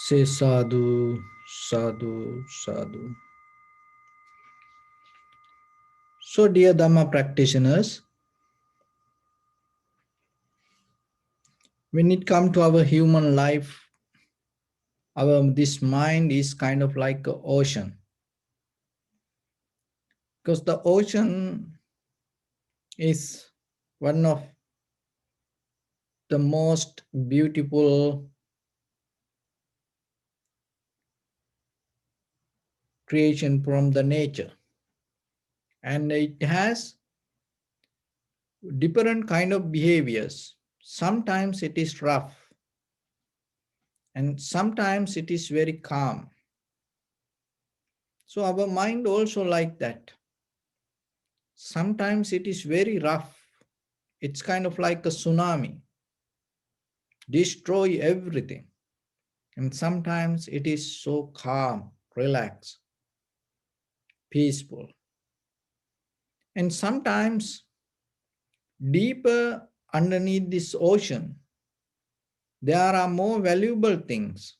Say sadhu, sadhu, sadhu. So, dear Dharma practitioners, when it comes to our human life, our this mind is kind of like an ocean. Because the ocean is one of the most beautiful creation from the nature. And it has different kind of behaviors. Sometimes it is rough and sometimes it is very calm. So our mind also like that. Sometimes it is very rough. It's kind of like a tsunami, destroy everything. And sometimes it is so calm, relaxed, peaceful. And sometimes deeper underneath this ocean, there are more valuable things.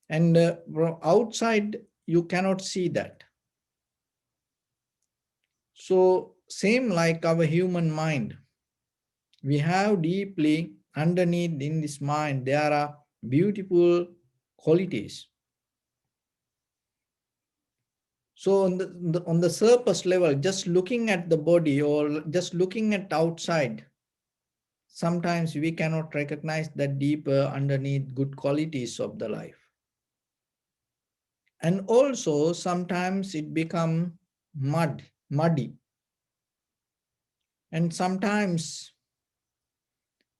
And from outside, you cannot see that. So, same like our human mind, we have deeply underneath in this mind, there are beautiful qualities. So on the surface level, just looking at the body or just looking at outside, sometimes we cannot recognize the deeper underneath good qualities of the life. And also sometimes it become muddy. And sometimes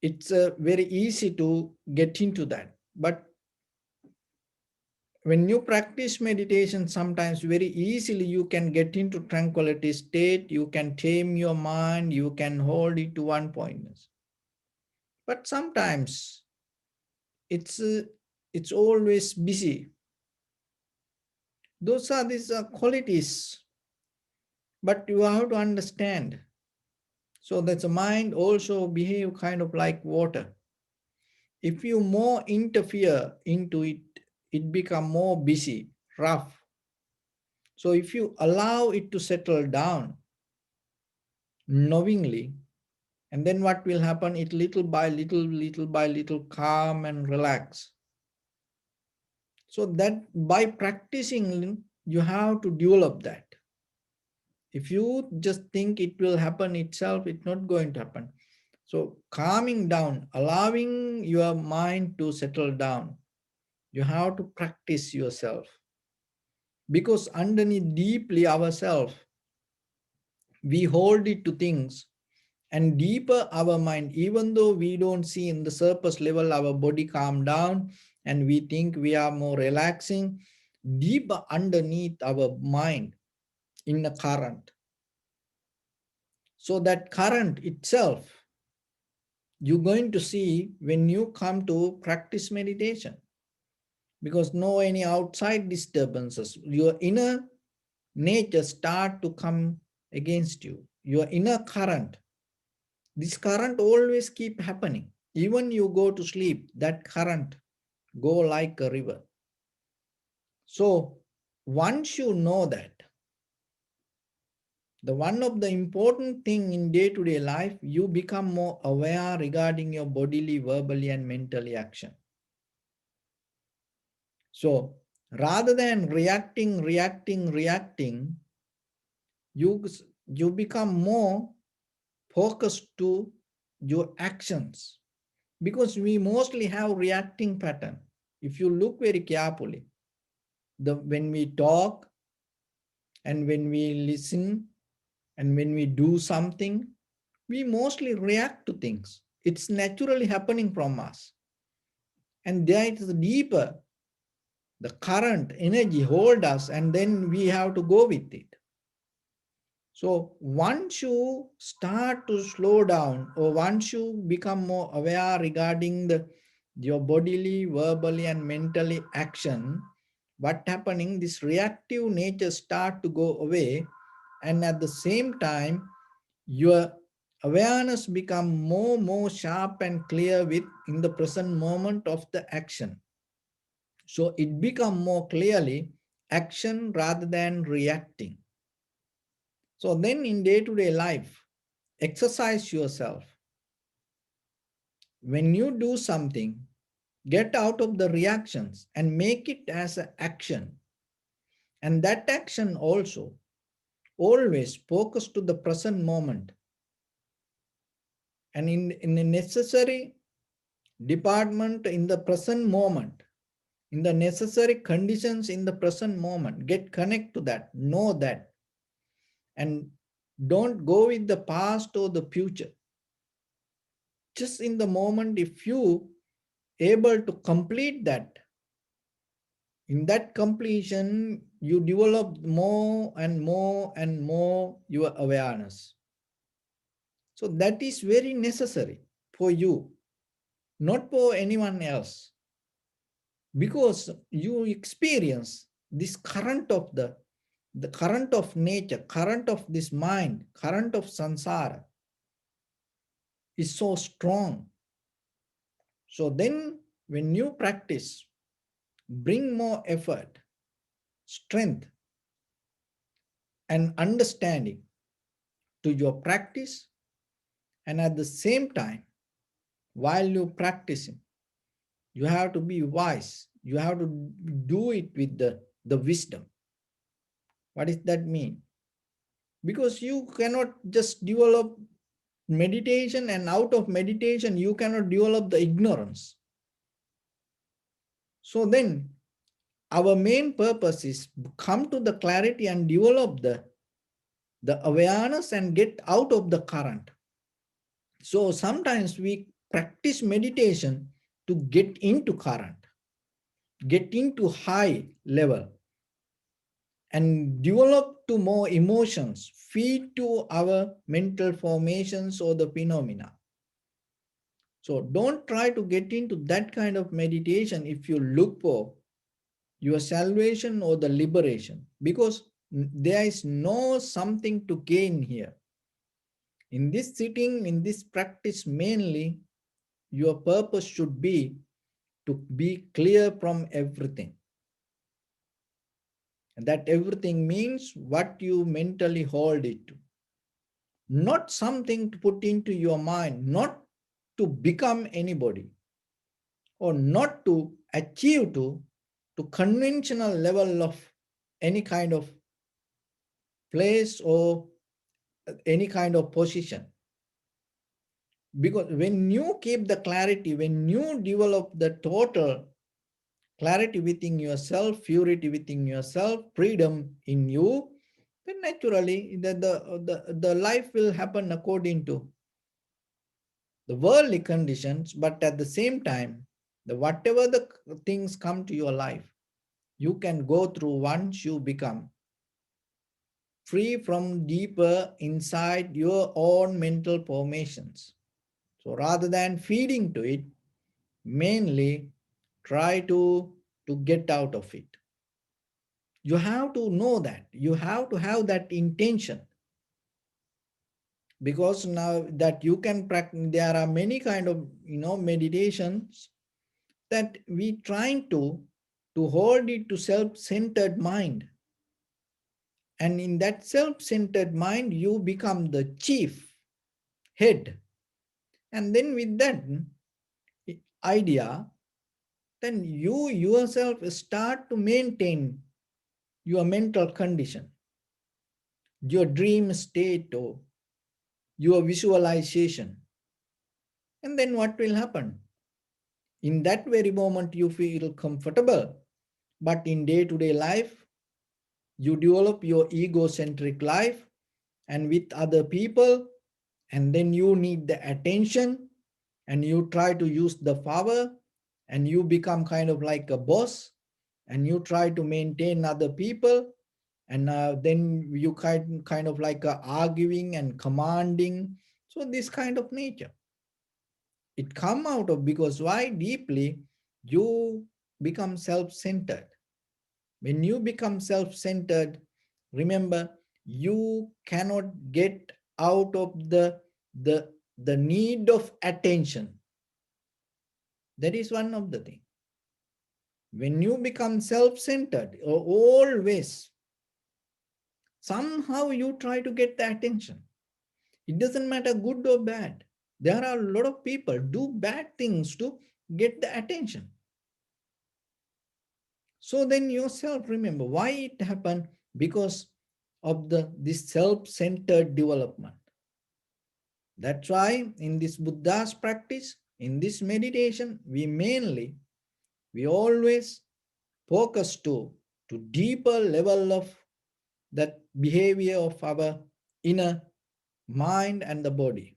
it's very easy to get into that. But when you practice meditation, sometimes very easily you can get into tranquility state, you can tame your mind, you can hold it to one point. But sometimes it's uh, it's always busy. Those are these qualities, but you have to understand. So that the mind also behave kind of like water. If you more interfere into it, it become more busy, rough. So if you allow it to settle down knowingly, and then what will happen? It little by little calm and relax. So that by practicing, you have to develop that. If you just think it will happen itself, it's not going to happen. So calming down, allowing your mind to settle down, you have to practice yourself. Because underneath deeply ourselves, we hold it to things, and deeper our mind, even though we don't see in the surface level our body calm down and we think we are more relaxing, deeper underneath our mind in a current. So that current itself, you're going to see when you come to practice meditation, because no any outside disturbances, your inner nature start to come against you, your inner current. This current always keep happening. Even you go to sleep, that current go like a river. So once you know that, the one of the important thing in day-to-day life, you become more aware regarding your bodily, verbally, and mentally action. So rather than reacting, you, you become more focused to your actions, because we mostly have reacting pattern. If you look very carefully, when we talk and when we listen and when we do something, we mostly react to things. It's naturally happening from us. And there it is deeper. The current energy hold us, and then we have to go with it. So once you start to slow down, or once you become more aware regarding your bodily, verbally, and mentally action, what happening, this reactive nature start to go away, and at the same time, your awareness become more sharp and clear with in the present moment of the action. So it become more clearly action rather than reacting. So then in day-to-day life, exercise yourself. When you do something, get out of the reactions and make it as an action. And that action also always focus to the present moment. And in a necessary department in the present moment, in the necessary conditions in the present moment, get connect to that, know that, and don't go with the past or the future. Just in the moment, if you able to complete that, in that completion, you develop more and more and more your awareness. So that is very necessary for you, not for anyone else, because you experience this current of the current of nature, current of this mind, current of samsara is so strong. So then when you practice, bring more effort, strength, and understanding to your practice, and at the same time, while you practicing, you have to be wise. You have to do it with the wisdom. What does that mean? Because you cannot just develop meditation, and out of meditation you cannot develop the ignorance. So then our main purpose is come to the clarity and develop the awareness and get out of the current. So sometimes we practice meditation to get into current, get into high level, and develop to more emotions, feed to our mental formations or the phenomena. So don't try to get into that kind of meditation if you look for your salvation or the liberation, because there is no something to gain here. In this sitting, in this practice, mainly your purpose should be to be clear from everything. And that everything means what you mentally hold it to, not something to put into your mind, not to become anybody, or not to achieve to conventional level of any kind of place or any kind of position. Because when you keep the clarity, when you develop the total clarity within yourself, purity within yourself, freedom in you, then naturally the life will happen according to the worldly conditions. But at the same time, the whatever the things come to your life, you can go through once you become free from deeper inside your own mental formations. So rather than feeding to it, mainly try to get out of it. You have to know that. You have to have that intention. Because now that you can practice, there are many kind of meditations that we trying to hold it to self-centered mind. And in that self-centered mind, you become the chief head. And then with that idea, then you yourself start to maintain your mental condition, your dream state, or your visualization. And then what will happen? In that very moment, you feel comfortable. But in day to day life, you develop your egocentric life and with other people, and then you need the attention and you try to use the power and you become kind of like a boss and you try to maintain other people, and then you kind of like arguing and commanding. So this kind of nature it come out of, because why? Deeply you become self-centered. When you become self-centered, remember, you cannot get out of the the need of attention. That is one of the things. When you become self-centered, always, somehow you try to get the attention. It doesn't matter good or bad. There are a lot of people do bad things to get the attention. So then yourself remember why it happened, because of this self-centered development. That's why in this Buddha's practice, in this meditation, we always focus to deeper level of that behavior of our inner mind and the body,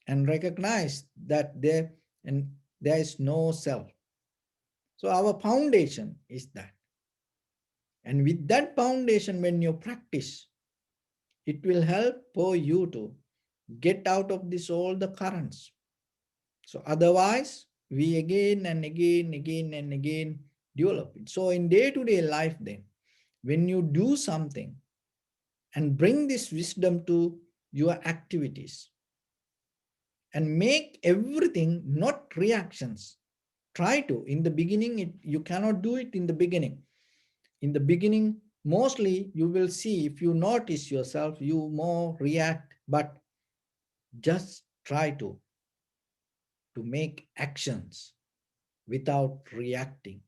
and recognize that there is no self. So our foundation is that. And with that foundation, when you practice, it will help for you to get out of this all the currents. So otherwise, we again and again develop it. So in day-to-day life then, when you do something and bring this wisdom to your activities and make everything not reactions, try to. In the beginning, you cannot do it in the beginning. In the beginning, mostly you will see, if you notice yourself, you more react, but just try to make actions without reacting.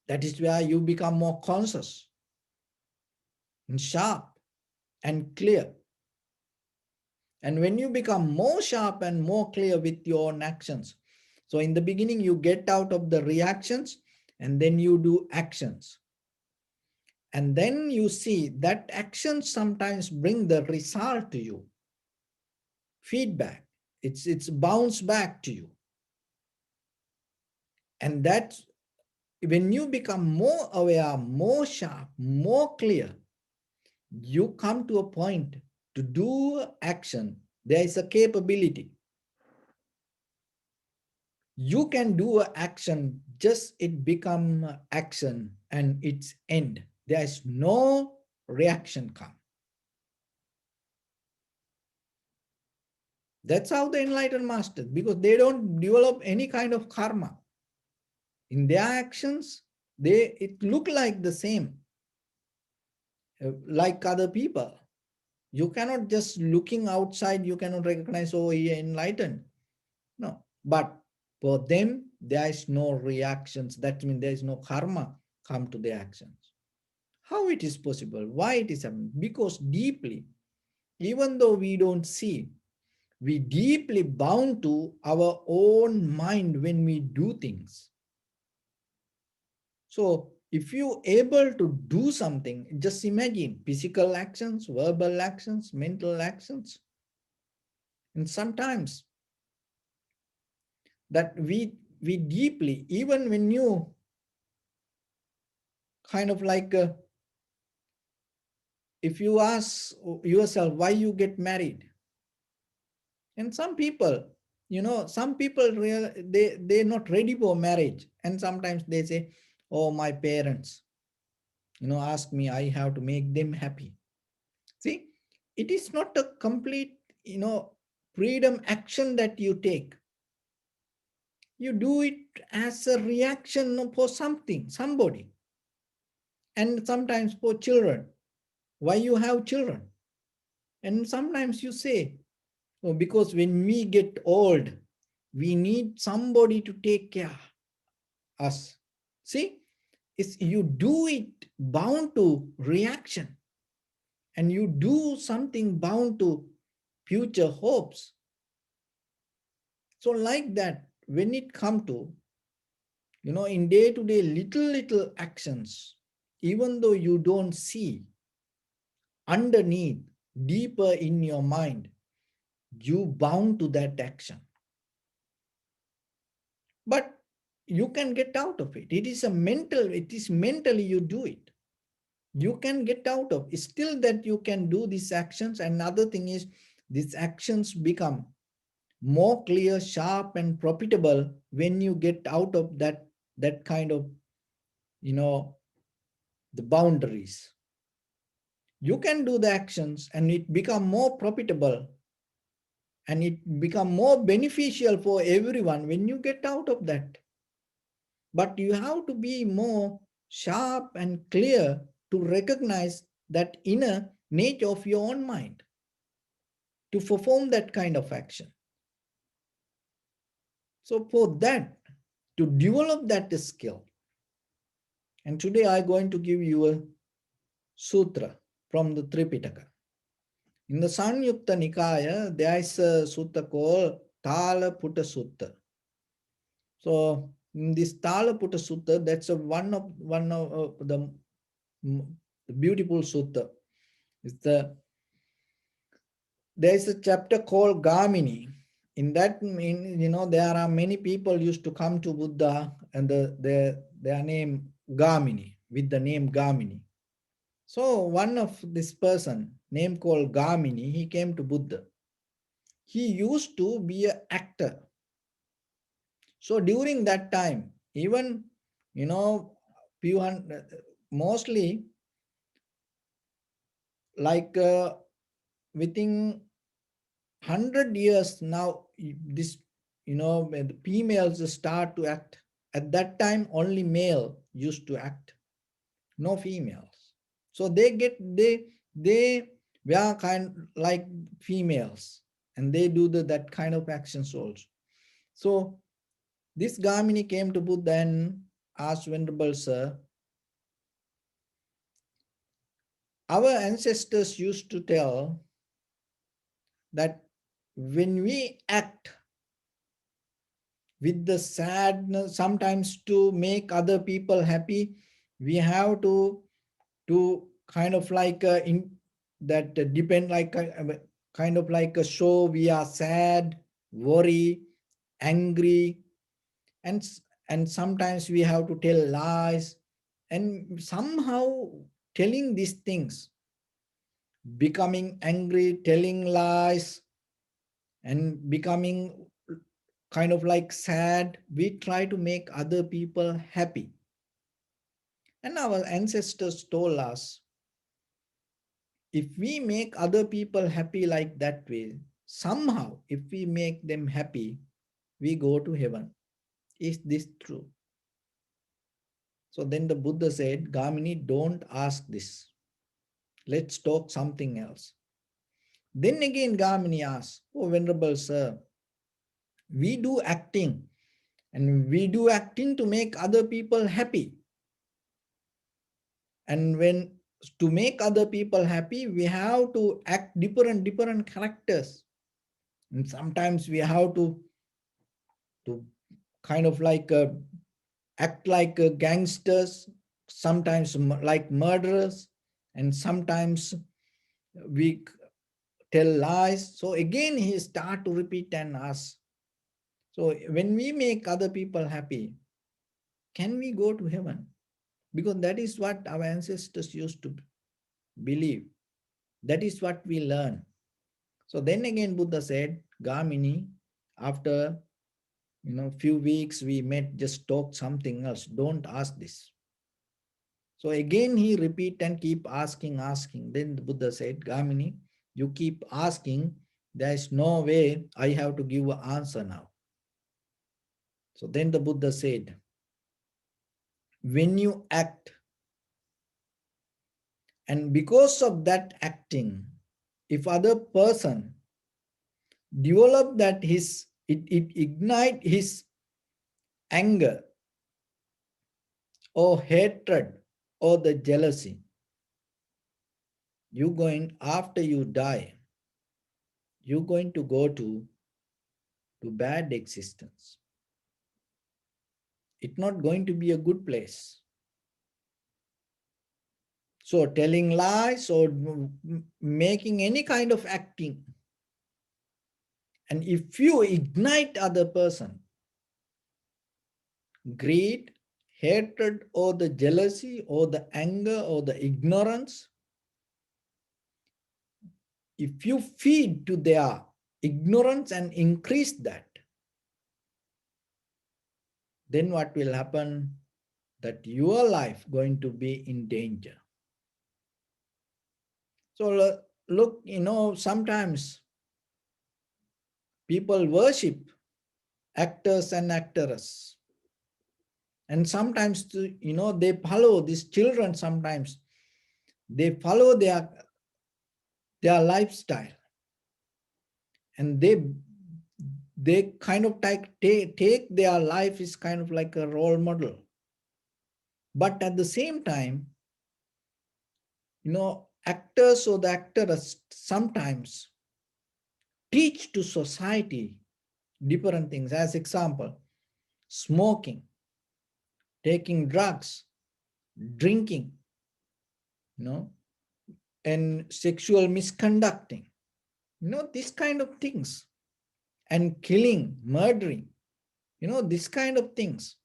That is where you become more conscious and sharp and clear. And when you become more sharp and more clear with your own actions, so in the beginning you get out of the reactions and then you do actions. And then you see that actions sometimes bring the result to you, feedback. It's bounce back to you. And that's when you become more aware, more sharp, more clear, you come to a point to do action. There is a capability. You can do an action, just it become action and its end. There is no reaction come. That's how the enlightened masters, because they don't develop any kind of karma. In their actions, it look like the same, like other people. You cannot just looking outside, you cannot recognize, oh, he enlightened. No, but for them, there is no reactions. That means there is no karma come to their actions. How it is possible? Why it is happening? Because deeply, even though we don't see, we deeply bound to our own mind when we do things. So if you able to do something, just imagine physical actions, verbal actions, mental actions. And sometimes that we deeply, even when you kind of like, if you ask yourself why you get married, and some people, some people they're not ready for marriage, and sometimes they say, oh, my parents, ask me, I have to make them happy. See, it is not a complete, freedom action that you take. You do it as a reaction for something, somebody. And sometimes for children, why you have children? And sometimes you say, oh, because when we get old, we need somebody to take care us. See, it's, you do it bound to reaction, and you do something bound to future hopes. So like that, when it come to, in day-to-day little actions, even though you don't see, underneath, deeper in your mind, you bound to that action. But you can get out of it. It is mentally you do it. You can get out of it. It's still that you can do these actions. Another thing is, these actions become more clear, sharp, and profitable when you get out of that kind of, the boundaries. You can do the actions and it become more profitable and it become more beneficial for everyone when you get out of that. But you have to be more sharp and clear to recognize that inner nature of your own mind to perform that kind of action. So, for that, to develop that skill, and today I'm going to give you a sutra from the Tripitaka. In the Sanyukta Nikaya, there is a sutta called Tala Putta Sutta. So in this Tala Putta Sutta, that's a one of the beautiful sutta. It's there is a chapter called Gamini. In that, there are many people used to come to Buddha and their name Gamini, with the name Gamini. So one of this person, name called Gamini, he came to Buddha. He used to be an actor. So during that time, even, you know, few mostly like within 100 years now, this, when the females start to act. At that time, only male used to act, no females. So they were kind like females, and they do that kind of actions also. So this Gamini came to Buddha and asked, Venerable Sir, our ancestors used to tell that when we act with the sadness, sometimes to make other people happy, we have to kind of like in that depend like kind of like a show we are sad, worry, angry, and and sometimes we have to tell lies, and somehow telling these things, becoming angry, telling lies, and becoming kind of like sad, we try to make other people happy. And our ancestors told us, if we make other people happy like that way, somehow if we make them happy, we go to heaven. Is this true? So then the Buddha said, Gamini, don't ask this. Let's talk something else. Then again Gamini asked, oh Venerable Sir, we do acting, and we do acting to make other people happy. And when to make other people happy, we have to act different characters. And sometimes we have to kind of like act like gangsters, sometimes like murderers, and sometimes we tell lies. So again, he start to repeat and ask. So when we make other people happy, can we go to heaven? Because that is what our ancestors used to believe. That is what we learn. So then again, Buddha said, Gamini, after few weeks we met, just talk something else. Don't ask this. So again he repeat and keep asking. Then the Buddha said, Gamini, you keep asking. There is no way I have to give an answer now. So then the Buddha said, when you act, and because of that acting, if other person develop that it ignite his anger or hatred or the jealousy, you going after you die, you're going to go to bad existence. It's not going to be a good place. So telling lies or making any kind of acting, and if you ignite other person, greed, hatred, or the jealousy, or the anger, or the ignorance, if you feed to their ignorance and increase that, then what will happen? That your life going to be in danger. So look, sometimes people worship actors and actresses. And sometimes, they follow these children, sometimes they follow their lifestyle, and they kind of take their life is kind of like a role model. But at the same time, actors or the actors sometimes teach to society different things. As example, smoking, taking drugs, drinking, you know and sexual misconducting, these kind of things, and killing, murdering, this kind of things.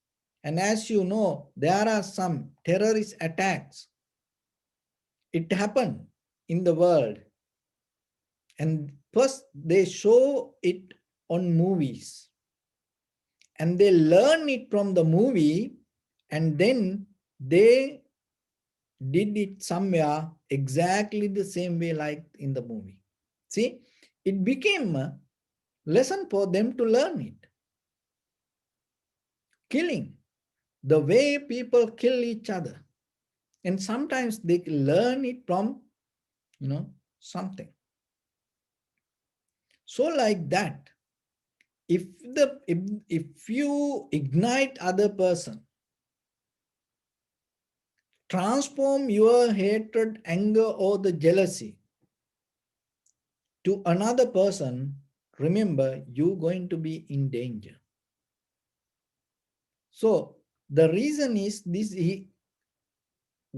And as you know, there are some terrorist attacks. It happened in the world, and first they show it on movies, and they learn it from the movie, and then they did it somewhere exactly the same way like in the movie. See, it became a lesson for them to learn it. Killing, the way people kill each other, and sometimes they learn it from something. So like that, if if you ignite other person, transform your hatred, anger, or the jealousy to another person, remember you're going to be in danger. So the reason is this: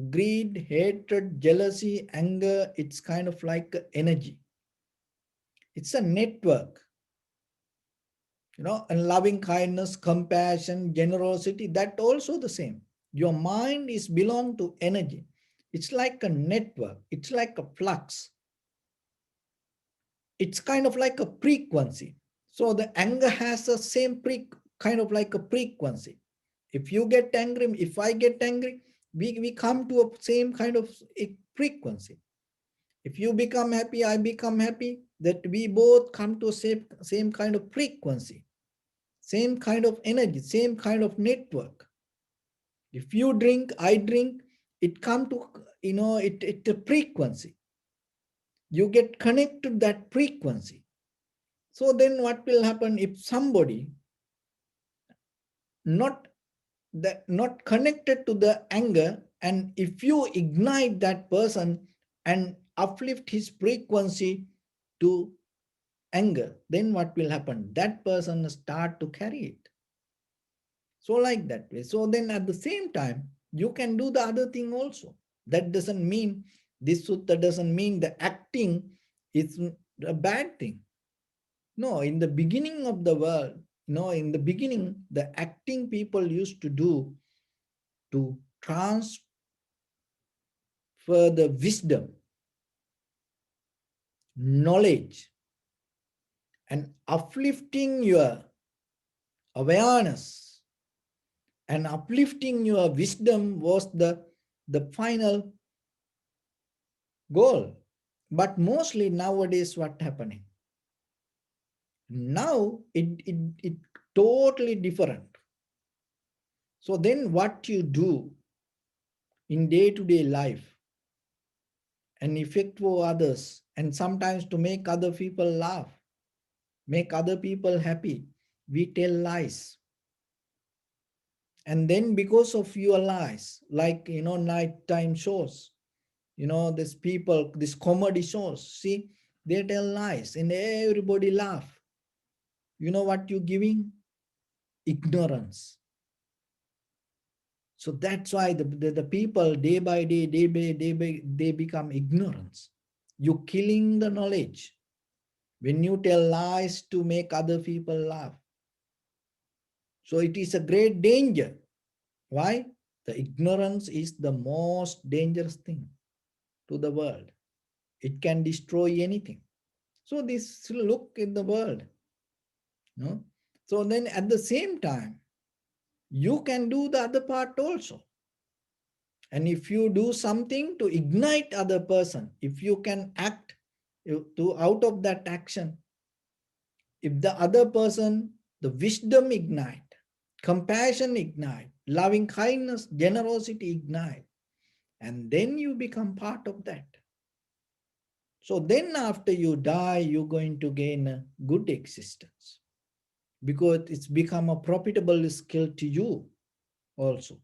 greed, hatred, jealousy, anger, it's kind of like energy. It's a network, and loving kindness, compassion, generosity, that also the same. Your mind is belong to energy. It's like a network. It's like a flux. It's kind of like a frequency. So the anger has the same kind of like a frequency. If you get angry, if I get angry, we come to a same kind of frequency. If you become happy, I become happy, that we both come to same kind of frequency, same kind of energy, same kind of network. If you drink, I drink, it come to, it a frequency. You get connected to that frequency. So then what will happen if somebody not not connected to the anger, and if you ignite that person and uplift his frequency to anger, then what will happen? That person start to carry it. So like that way. So then at the same time, you can do the other thing also. That doesn't mean, this sutta doesn't mean the acting is a bad thing. No, in the beginning of the world, in the beginning, the acting people used to do to transfer the wisdom, knowledge, and uplifting your awareness, and uplifting your wisdom was the final goal. But mostly nowadays, what happening? Now it totally different. So then what you do in day-to-day life and effect for others, and sometimes to make other people laugh, make other people happy, we tell lies. And then because of your lies, like, nighttime shows, these people, these comedy shows, see, they tell lies and everybody laugh. You know what you're giving? Ignorance. So that's why the people day by day, they become ignorance. You're killing the knowledge when you tell lies to make other people laugh. So it is a great danger. Why? The ignorance is the most dangerous thing to the world. It can destroy anything. So this look in the world. No? So then at the same time, you can do the other part also. And if you do something to ignite other person, if you can act to out of that action, if the other person, the wisdom ignite, compassion ignite, loving kindness, generosity ignite, and then you become part of that. So then after you die, you're going to gain a good existence because it's become a profitable skill to you also.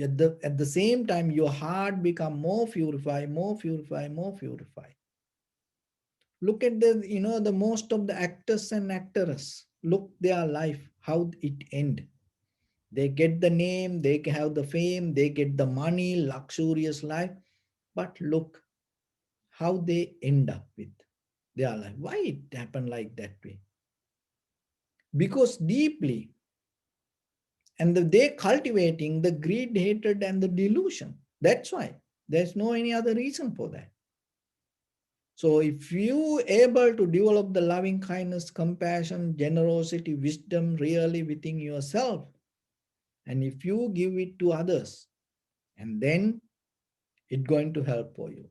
At the same time, your heart become more purified, more purified, more purified. Look at the most of the actors and actresses. Look their life, how it end. They get the name, they have the fame, they get the money, luxurious life. But look how they end up with their life. Why it happened like that way? Because deeply, and they cultivating the greed, hatred, and the delusion. That's why. There's no any other reason for that. So if you able to develop the loving kindness, compassion, generosity, wisdom really within yourself, and if you give it to others, and then it's going to help for you.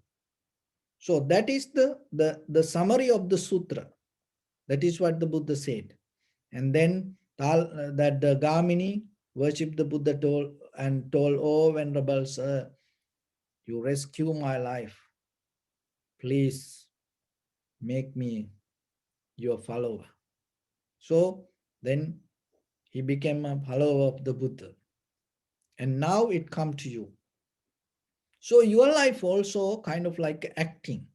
So that is the summary of the sutra. That is what the Buddha said. And then that the Gamini worshipped the Buddha told, oh Venerable Sir, you rescue my life. Please make me your follower. So then he became a follower of the Buddha. And now it come to you. So your life also kind of like acting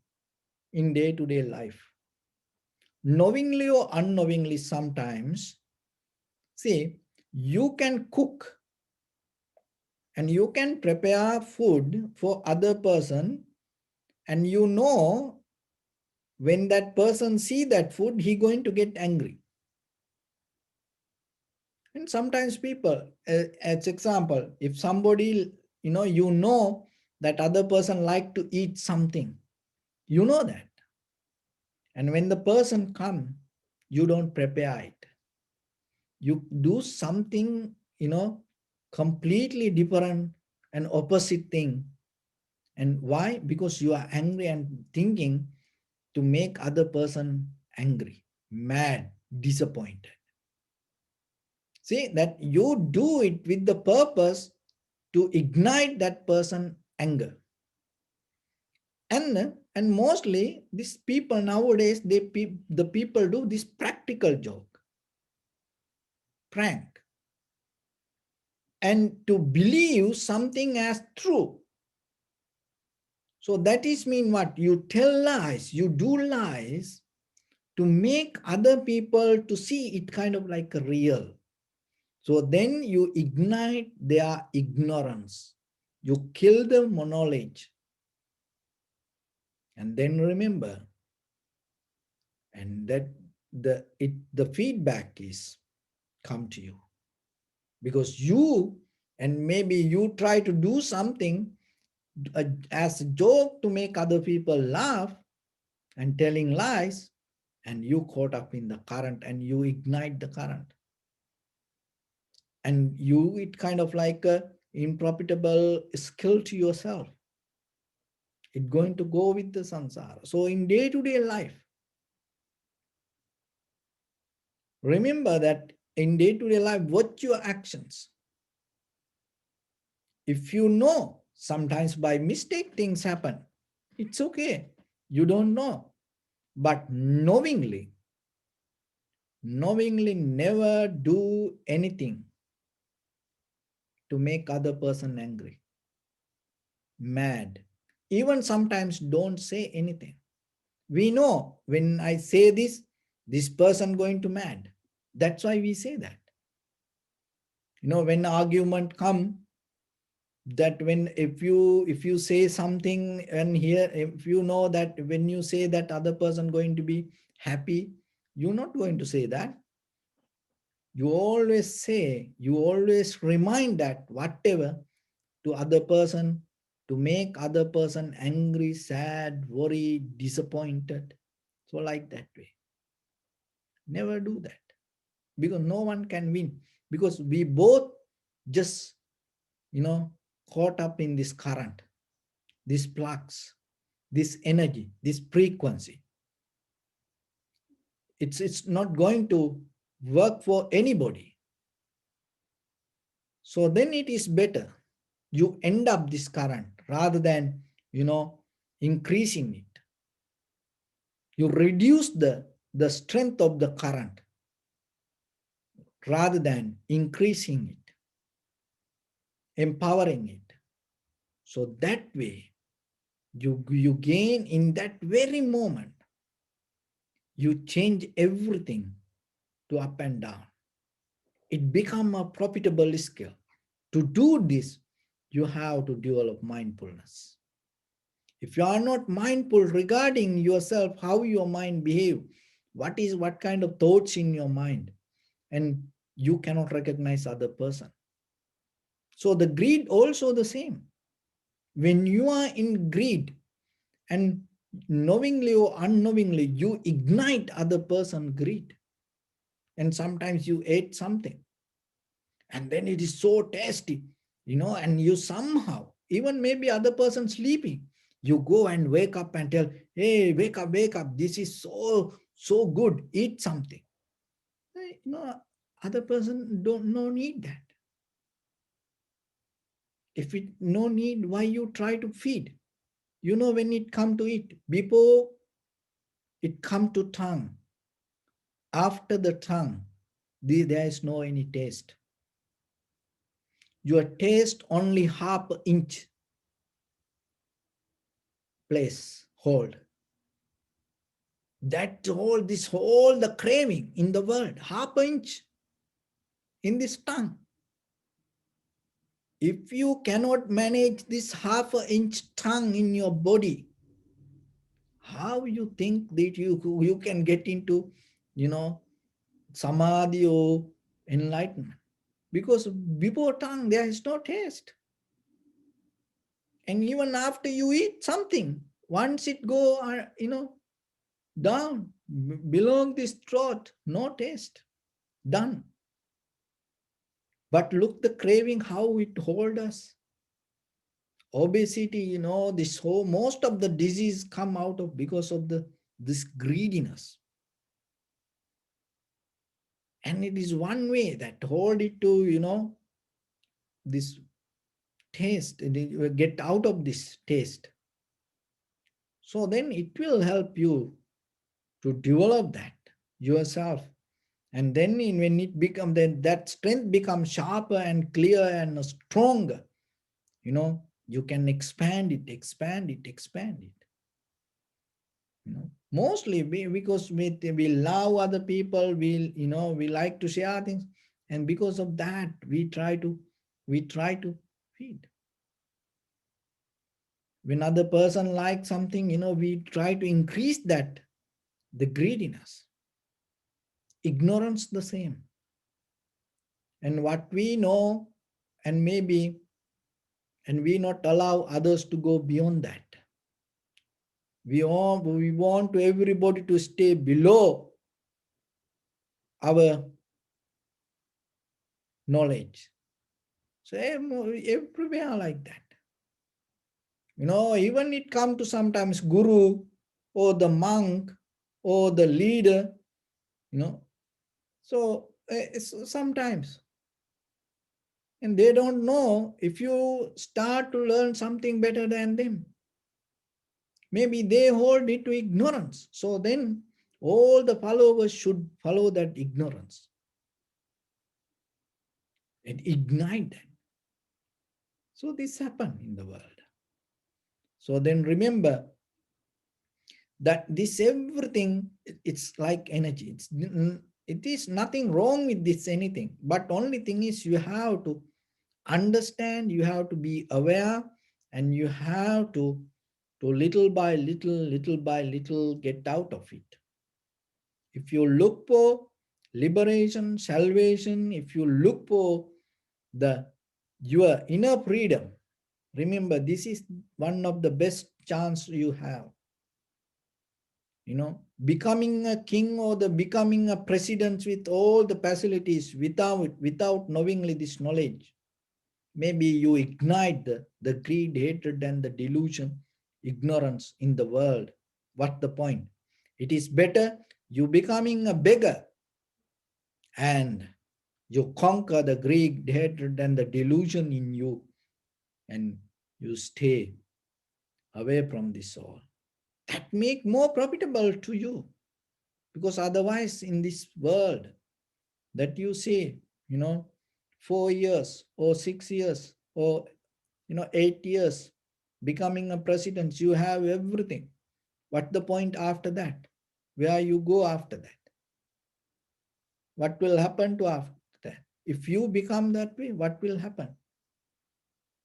in day-to-day life. Knowingly or unknowingly sometimes, see, you can cook and you can prepare food for other person, and you know when that person see that food, he going to get angry. And sometimes people, as example, if somebody, you know that other person like to eat something, you know that. And when the person come, you don't prepare it. You do something, completely different and opposite thing. And why? Because you are angry and thinking to make other person angry, mad, disappointed. See that you do it with the purpose to ignite that person anger. And mostly these people nowadays, the people do this practical joke, prank, and to believe something as true. So that is mean what? You tell lies, you do lies to make other people to see it kind of like real. So then you ignite their ignorance. You kill the knowledge. And then remember, and that the feedback is come to you. Because you, and maybe you try to do something as a joke to make other people laugh and telling lies, and you caught up in the current and you ignite the current. And you, it kind of like a unprofitable skill to yourself. It's going to go with the samsara. So in day-to-day life, remember that in day-to-day life, what your actions. If you know, sometimes by mistake things happen, it's okay. You don't know. But knowingly never do anything to make other person angry, mad. Even sometimes don't say anything. We know when I say this person going to mad. That's why we say that. When argument come, that when if you say something, and here if you know that when you say that other person going to be happy, you're not going to say that. You always remind that whatever to other person, to make other person angry, sad, worried, disappointed. So like that way. Never do that. Because no one can win. Because we both just, caught up in this current, this flux, this energy, this frequency. It's not going to work for anybody. So then it is better you end up this current rather than, increasing it. You reduce the strength of the current rather than increasing it, empowering it. So that way, you gain in that very moment, you change everything to up and down. It become a profitable skill. To do this, you have to develop mindfulness. If you are not mindful regarding yourself, how your mind behave, what kind of thoughts in your mind, and you cannot recognize other person. So the greed also the same. When you are in greed and knowingly or unknowingly, you ignite other person greed. And sometimes you ate something and then it is so tasty, and you somehow, even maybe other person sleeping, you go and wake up and tell, hey, wake up, this is so good, eat something. Other person don't no need that. If it no need, why you try to feed? When it come to it, before it come to tongue, after the tongue, there is no any taste. Your taste only half inch place hold. That whole the craving in the world, half inch in this tongue. If you cannot manage this half inch tongue in your body, how you think that you can get into, you know, samadhi or enlightenment? Because before tongue there is no taste. And even after you eat something, once it go, down, below this throat, no taste, done. But look the craving, how it hold us. Obesity, this whole, most of the disease come out of because of this greediness. And it is one way that hold it to, this taste, get out of this taste. So then it will help you to develop that yourself. And then when it becomes, then that strength becomes sharper and clear and stronger, you can expand it, expand it, expand it. Mostly because we love other people, we like to share things, and because of that we try to feed. When other person likes something, we try to increase that, the greediness. Ignorance the same. And what we know, and maybe, and we not allow others to go beyond that. We want to everybody to stay below our knowledge. So everywhere like that. Even it come to sometimes guru or the monk or the leader, so sometimes, and they don't know, if you start to learn something better than them, maybe they hold it to ignorance. So then all the followers should follow that ignorance and ignite that. So this happened in the world. So then remember that this everything, it's like energy. It is nothing wrong with this anything, but only thing is you have to understand, you have to be aware, and you have to little by little get out of it. If you look for liberation, salvation, if you look for the your inner freedom, remember this is one of the best chance you have. Becoming a king or the becoming a president with all the facilities without knowingly this knowledge. Maybe you ignite the greed, hatred, and the delusion, ignorance in the world. What's the point? It is better you becoming a beggar and You conquer the greed, hatred, and the delusion in you, and you stay away from this all. That make more profitable to you, because otherwise in this world that you see, 4 years or 6 years or 8 years becoming a president, you have everything. What the point after that? Where you go after that? What will happen to after that? If you become that way, what will happen?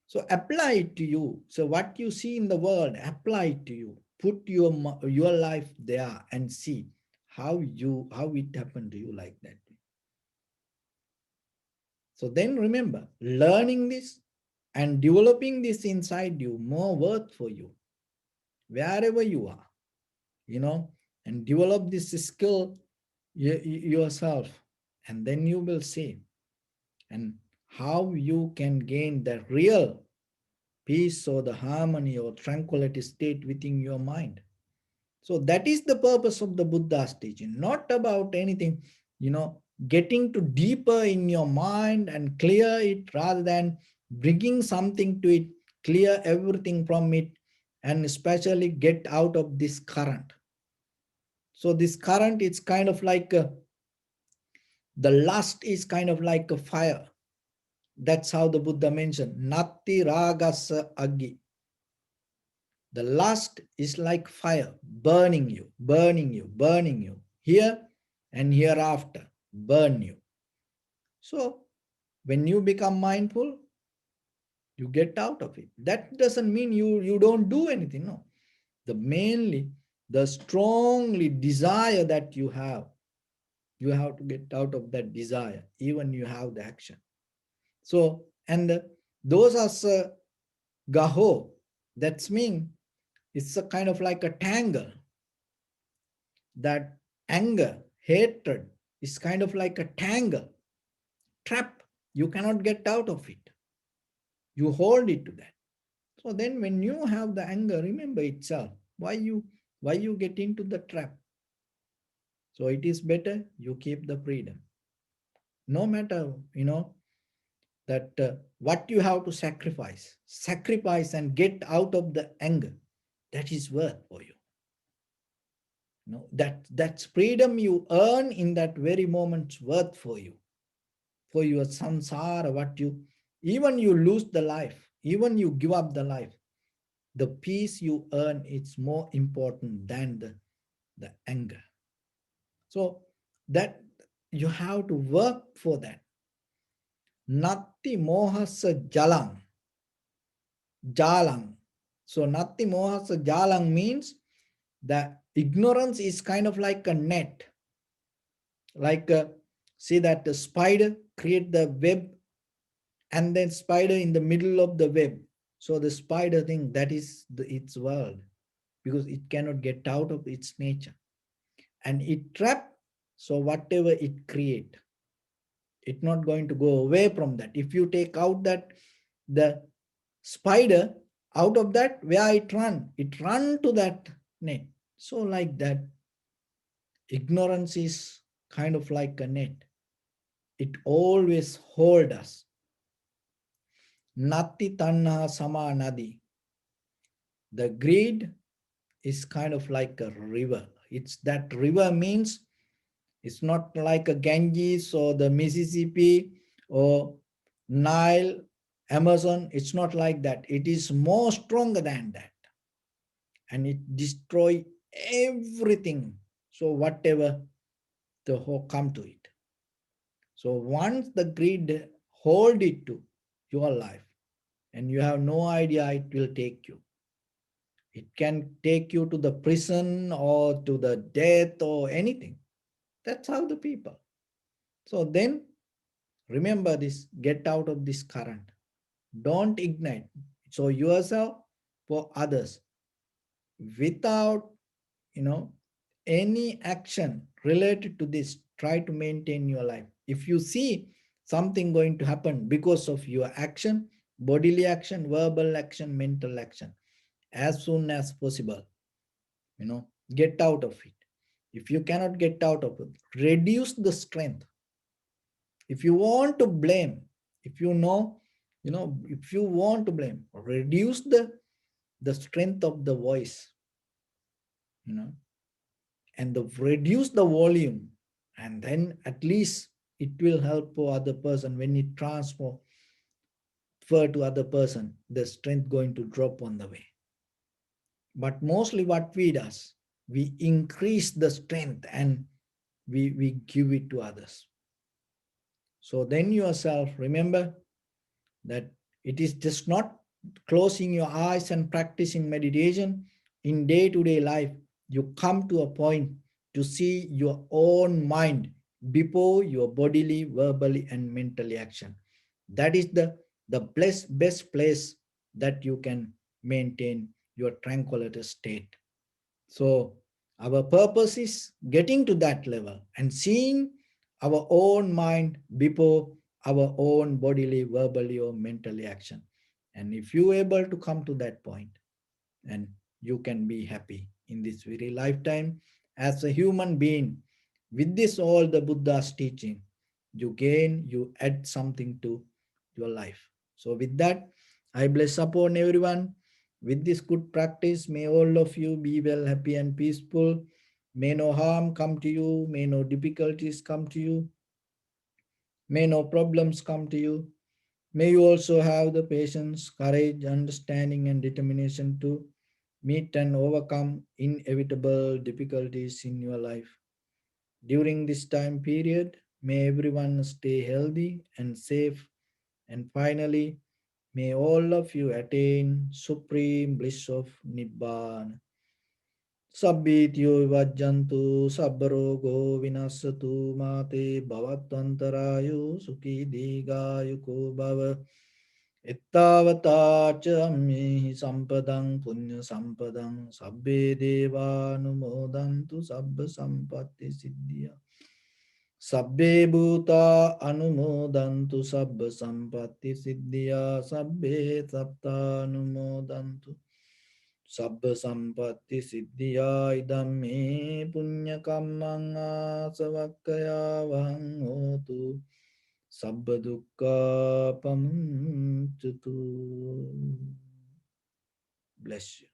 So apply it to you. So what you see in the world, apply it to you. Put your life there and see how it happened to you like that. So then remember, learning this and developing this inside you more worth for you wherever you are, you know, and develop this skill yourself, and then you will see and how you can gain the real peace or the harmony or tranquility state within your mind. So that is the purpose of the Buddha's teaching, not about anything, getting to deeper in your mind and clear it rather than bringing something to it, clear everything from it, and especially get out of this current. So this current is kind of like the lust is kind of like a fire. That's how the Buddha mentioned, Natti Ragasa Agi. The lust is like fire, burning you, burning you, burning you, here and hereafter, burn you. So, when you become mindful, you get out of it. That doesn't mean you don't do anything, no. The mainly, the strongly desire that you have to get out of that desire, even you have the action. So, and those are gaho, that's mean it's a kind of like a tangle. That anger, hatred is kind of like a tangle, trap. You cannot get out of it. You hold it to that. So then when you have the anger, remember itself. Why you get into the trap? So it is better you keep the freedom. No matter, that what you have to sacrifice and get out of the anger, that is worth for you. That's freedom you earn in that very moment's worth for your samsara, what you, even you lose the life, even you give up the life, the peace you earn is more important than the anger. So that you have to work for that. Natti mohasa jalang. So natti mohasa jalang means that ignorance is kind of like a net, like see that the spider create the web, and then spider in the middle of the web. So the spider thing, that is its world, because it cannot get out of its nature, and it trap. So whatever it create, it's not going to go away from that. If you take out that the spider out of that, where it run to that net. So like that, ignorance is kind of like a net. It always hold us. Nati tanha sama nadi. The greed is kind of like a river. It's that river means it's not like a Ganges or the Mississippi or Nile, Amazon. It's not like that. It is more stronger than that. And it destroy everything. So whatever the whole come to it. So once the greed hold it to your life, and you have no idea it will take you. It can take you to the prison or to the death or anything. That's how the people. So then remember this, get out of this current. Don't ignite. So yourself for others without, you know, any action related to this, try to maintain your life. If you see something going to happen because of your action, bodily action, verbal action, mental action, as soon as possible, get out of it. If you cannot get out of it, reduce the strength, If you want to blame, if you know, if you want to blame, reduce the strength of the voice, you know, and reduce the volume, and then at least it will help for other person. When it transfer to other person, the strength going to drop on the way. But mostly what we does, we increase the strength and we give it to others. So then yourself remember that it is just not closing your eyes and practicing meditation. In day-to-day life, you come to a point to see your own mind before your bodily, verbally, and mentally action. That is the best place that you can maintain your tranquility state. So our purpose is getting to that level and seeing our own mind before our own bodily, verbally, or mentally action. And if you able to come to that point, and you can be happy in this very lifetime as a human being. With this all the Buddha's teaching, you gain, you add something to your life. So with that, I bless upon everyone. With this good practice, may all of you be well, happy, and peaceful. May no harm come to you, may no difficulties come to you, may no problems come to you. May you also have the patience, courage, understanding, and determination to meet and overcome inevitable difficulties in your life. During this time period, may everyone stay healthy and safe. And finally, may all of you attain supreme bliss of Nibbana. Sabbityo vajjantu sabbarogo vinasatu mate bhavatantarayo sukhi digayuko bhava. Ittavatacha ammehi sampadang punya sampadang sabbe devanumodantu sabba sampatti siddhya. Sabbe bhuta anumodantu sabba sampatti siddhya sabbe satta anumodantu sabba sampatti siddhya idam me punya kammang asavakkaya vahang hotu sabba dukkha pamuncatu. Bless you.